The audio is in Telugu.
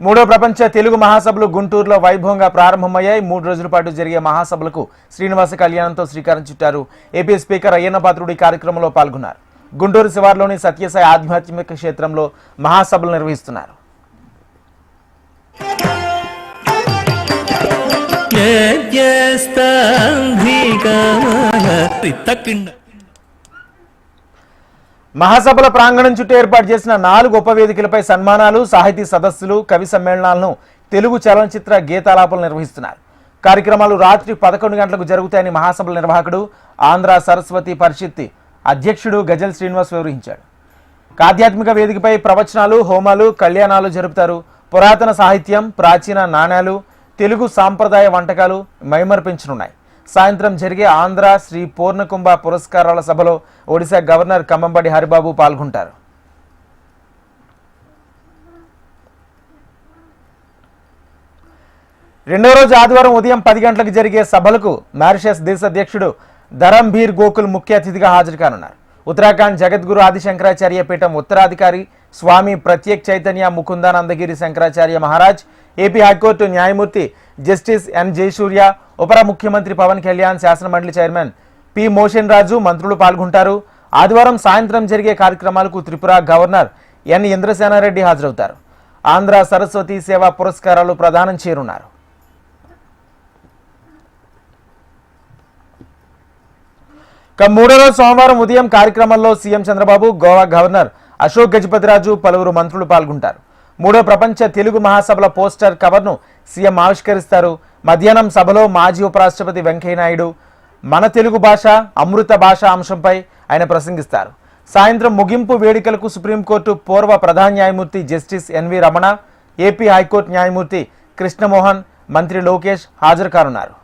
మూడో ప్రపంచ తెలుగు మహాసభలు గుంటూరులో వైభవంగా ప్రారంభమయ్యాయి. 3 రోజుల పాటు జరిగే మహాసభలకు శ్రీనివాస కళ్యాణంతో శ్రీకారం చుట్టారు. ఏపీ స్పీకర్ అయ్యన్న పాత్రుడు ఈ కార్యక్రమంలో పాల్గొన్నారు. గుంటూరు శివార్లోని సత్యసాయి ఆధ్యాత్మిక క్షేత్రంలో మహాసభలు నిర్వహిస్తున్నారు. మహాసభల ప్రాంగణం చుట్టూ ఏర్పాటు చేసిన 4 ఉపవేదికలపై సన్మానాలు, సాహితీ సదస్సులు, కవి సమ్మేళనాలను, తెలుగు చలనచిత్ర గీతాలాపనలు నిర్వహిస్తున్నారు. కార్యక్రమాలు రాత్రి 11 గంటలకు జరుగుతాయని మహాసభల నిర్వాహకుడు, ఆంధ్ర సరస్వతి పరిషత్ అధ్యక్షుడు గజల్ శ్రీనివాస్ వివరించాడు. ఆధ్యాత్మిక వేదికపై ప్రవచనాలు, హోమాలు, కళ్యాణాలు జరుపుతారు. పురాతన సాహిత్యం, ప్రాచీన నాణ్యాలు, తెలుగు సాంప్రదాయ వంటకాలు మైమర్పించనున్నాయి. సాయంత్రం జరిగే ఆంధ్ర శ్రీ పూర్ణకుంభ పురస్కారాల సభలో ఒడిశా గవర్నర్ కంబంబడి హరిబాబు పాల్గొంటారు. రెండో రోజు ఆదివారం ఉదయం 10 గంటలకు జరిగే సభలకు మారిషస్ దేశ అధ్యక్షుడు ధరంబీర్ గోకుల్ ముఖ్య అతిథిగా హాజరు కానున్నారు. ఉత్తరాఖండ్ జగద్గురు ఆదిశంకరాచార్య పీఠం ఉత్తరాధికారి స్వామి ప్రత్యేక్ చైతన్య ముకుందానందగిరి శంకరాచార్య మహారాజ్, ఏపీ హైకోర్టు న్యాయమూర్తి జస్టిస్ ఎన్ జయసూర్య, ఉప ముఖ్యమంత్రి పవన్ కళ్యాణ్, శాసనమండలి చైర్మన్ పి మోషన్ రాజు, మంత్రులు పాల్గొంటారు. ఆదివారం సాయంత్రం జరిగే కార్యక్రమాలకు త్రిపుర గవర్నర్ ఎన్ ఇంద్రసేనారెడ్డి హాజరవుతారు. ఆంధ్ర సరస్వతి సేవా పురస్కారాలు ప్రదానం చేయనున్నారు. మూడో రోజు సోమవారం ఉదయం కార్యక్రమంలో సీఎం చంద్రబాబు, గోవా గవర్నర్ అశోక్ గజపతిరాజు, పలువురు మంత్రులు పాల్గొంటారు. మూడో ప్రపంచ తెలుగు మహాసభల పోస్టర్ కవర్ను సీఎం ఆవిష్కరిస్తారు. మధ్యాహ్నం సభలో మాజీ ఉపరాష్ట్రపతి వెంకయ్యనాయుడు మన తెలుగు భాష అమృత భాష అంశంపై ఆయన ప్రసంగిస్తారు. సాయంత్రం ముగింపు వేడుకలకు సుప్రీంకోర్టు పూర్వ ప్రధాన న్యాయమూర్తి justice NV Ramana, AP high court న్యాయమూర్తి కృష్ణమోహన్, మంత్రి లోకేష్ హాజరు కానున్నారు.